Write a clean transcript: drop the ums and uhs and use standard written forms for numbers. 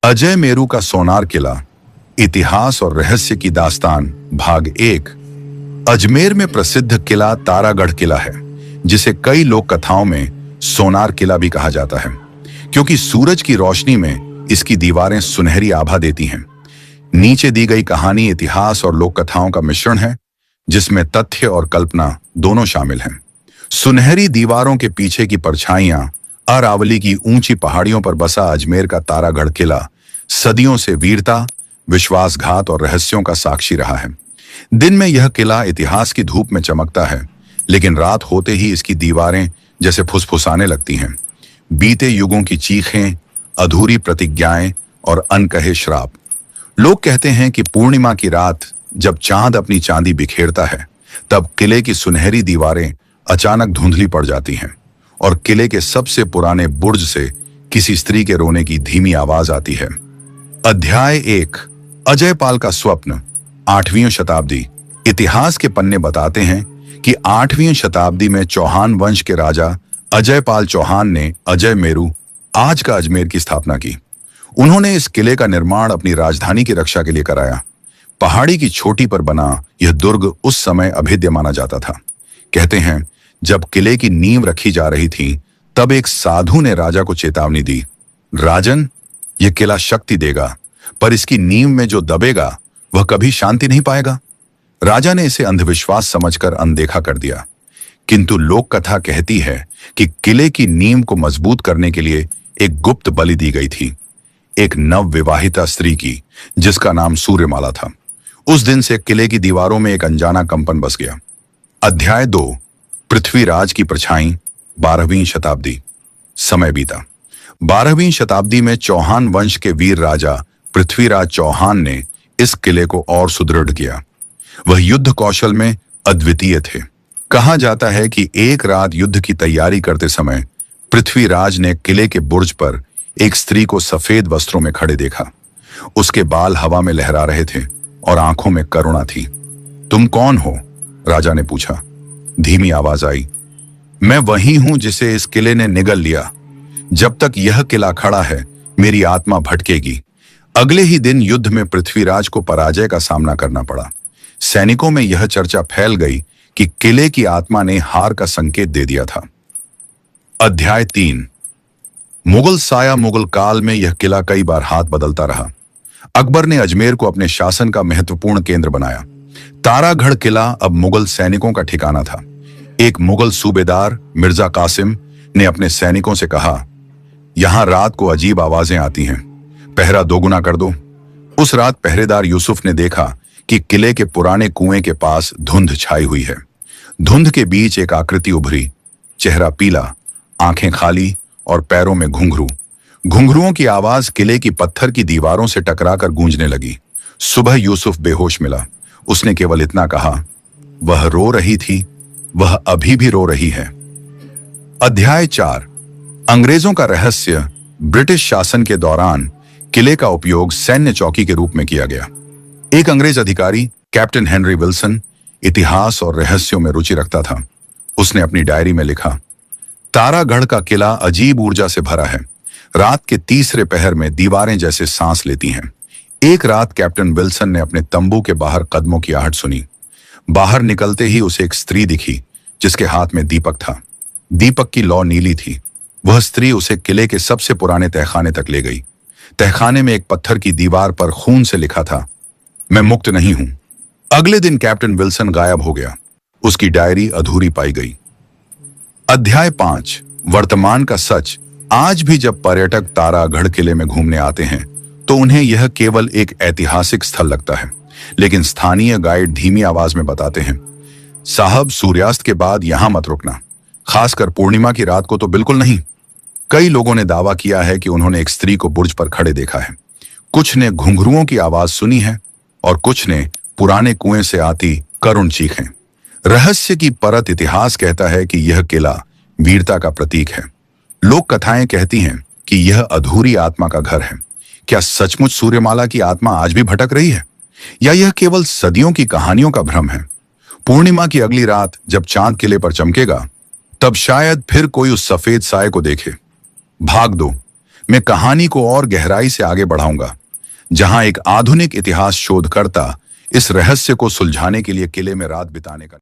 अजय मेरू का सोनार किला, इतिहास और रहस्य की दास्तान, भाग 1। अजमेर में प्रसिद्ध किला तारागढ़ किला है, जिसे कई लोक कथाओं में सोनार किला भी कहा जाता है, क्योंकि सूरज की रोशनी में इसकी दीवारें सुनहरी आभा देती हैं। नीचे दी गई कहानी इतिहास और लोक कथाओं का मिश्रण है, जिसमें तथ्य और कल्पना दोनों शामिल हैं। सुनहरी दीवारों के पीछे की परछाइयां अरावली की ऊंची पहाड़ियों पर बसा अजमेर का तारागढ़ किला सदियों से वीरता, विश्वासघात और रहस्यों का साक्षी रहा है। दिन में यह किला इतिहास की धूप में चमकता है, लेकिन रात होते ही इसकी दीवारें जैसे फुसफुसाने लगती हैं। बीते युगों की चीखें, अधूरी प्रतिज्ञाएं और अनकहे श्राप। लोग कहते हैं कि पूर्णिमा की रात जब चांद अपनी चांदी बिखेरता है, तब किले की सुनहरी दीवारें अचानक धुंधली पड़ जाती हैं और किले के सबसे पुराने बुर्ज से किसी स्त्री के रोने की धीमी आवाज आती है। अध्याय 1। अजयपाल का स्वप्न। 8वीं शताब्दी। इतिहास के पन्ने बताते हैं कि 8वीं शताब्दी में चौहान वंश के राजा अजयपाल चौहान ने अजय मेरू, आज का अजमेर, की स्थापना की। उन्होंने इस किले का निर्माण अपनी राजधानी की रक्षा के लिए कराया। पहाड़ी की चोटी पर बना यह दुर्ग उस समय अभेद्य माना जाता था। कहते हैं, जब किले की नींव रखी जा रही थी, तब एक साधु ने राजा को चेतावनी दी, राजन, यह किला शक्ति देगा, पर इसकी नींव में जो दबेगा वह कभी शांति नहीं पाएगा। राजा ने इसे अंधविश्वास समझकर अनदेखा कर दिया, किंतु लोक कथा कहती है कि किले की नींव को मजबूत करने के लिए एक गुप्त बलि दी गई थी, एक नवविवाहिता स्त्री की, जिसका नाम सूर्यमाला था। उस दिन से किले की दीवारों में एक अनजाना कंपन बस गया। अध्याय 2। पृथ्वीराज की परछाई। 12वीं शताब्दी। समय बीता। 12वीं शताब्दी में चौहान वंश के वीर राजा पृथ्वीराज चौहान ने इस किले को और सुदृढ़ किया। वह युद्ध कौशल में अद्वितीय थे। कहा जाता है कि एक रात युद्ध की तैयारी करते समय पृथ्वीराज ने किले के बुर्ज पर एक स्त्री को सफेद वस्त्रों में खड़े देखा। उसके बाल हवा में लहरा रहे थे और आंखों में करुणा थी। तुम कौन हो? राजा ने पूछा। धीमी आवाज आई, मैं वही हूं जिसे इस किले ने निगल लिया। जब तक यह किला खड़ा है, मेरी आत्मा भटकेगी। अगले ही दिन युद्ध में पृथ्वीराज को पराजय का सामना करना पड़ा। सैनिकों में यह चर्चा फैल गई कि किले की आत्मा ने हार का संकेत दे दिया था। अध्याय 3। मुगल साया। मुगल काल में यह किला कई बार हाथ बदलता रहा। अकबर ने अजमेर को अपने शासन का महत्वपूर्ण केंद्र बनाया। तारागढ़ किला अब मुगल सैनिकों का ठिकाना था। एक मुगल सूबेदार मिर्जा कासिम ने अपने सैनिकों से कहा, यहां रात को अजीब आवाजें आती हैं, पहरा दोगुना कर दो। उस रात पहरेदार यूसुफ ने देखा कि किले के पुराने कुएं के पास धुंध छाई हुई है। धुंध के बीच एक आकृति उभरी, चेहरा पीला, आंखें खाली और पैरों में घुंघरू। घुंघरुओं की आवाज किले की पत्थर की दीवारों से टकराकर गूंजने लगी। सुबह यूसुफ बेहोश मिला। उसने केवल इतना कहा, वह रो रही थी, वह अभी भी रो रही है। अध्याय 4। अंग्रेजों का रहस्य। ब्रिटिश शासन के दौरान किले का उपयोग सैन्य चौकी के रूप में किया गया। एक अंग्रेज अधिकारी, कैप्टन हेनरी विल्सन, इतिहास और रहस्यों में रुचि रखता था। उसने अपनी डायरी में लिखा, तारागढ़ का किला अजीब ऊर्जा से भरा है। रात के तीसरे पहर में दीवारें जैसे सांस लेती हैं। एक रात कैप्टन विल्सन ने अपने तंबू के बाहर कदमों की आहट सुनी। बाहर निकलते ही उसे एक स्त्री दिखी, जिसके हाथ में दीपक था। दीपक की लौ नीली थी। वह स्त्री उसे किले के सबसे पुराने तहखाने तक ले गई। तहखाने में एक पत्थर की दीवार पर खून से लिखा था, मैं मुक्त नहीं हूं। अगले दिन कैप्टन विल्सन गायब हो गया। उसकी डायरी अधूरी पाई गई। अध्याय 5। वर्तमान का सच। आज भी जब पर्यटक तारागढ़ किले में घूमने आते हैं, तो उन्हें यह केवल एक ऐतिहासिक स्थल लगता है, लेकिन स्थानीय गाइड धीमी आवाज में बताते हैं, साहब, सूर्यास्त के बाद यहां मत रुकना, खासकर पूर्णिमा की रात को तो बिल्कुल नहीं। कई लोगों ने दावा किया है कि उन्होंने एक स्त्री को बुर्ज पर खड़े देखा है। कुछ ने घुंघरुओं की आवाज सुनी है और कुछ ने पुराने कुएं से आती करुण चीखें। रहस्य की परत। इतिहास कहता है कि यह किला वीरता का प्रतीक है। लोक कथाएं कहती हैं कि यह अधूरी आत्मा का घर है। क्या सचमुच सूर्यमाला की आत्मा आज भी भटक रही है, या यह केवल सदियों की कहानियों का भ्रम है? पूर्णिमा की अगली रात जब चांद किले पर चमकेगा, तब शायद फिर कोई उस सफेद साए को देखे। भाग दो, मैं कहानी को और गहराई से आगे बढ़ाऊंगा, जहां एक आधुनिक इतिहास शोधकर्ता इस रहस्य को सुलझाने के लिए किले में रात बिताने का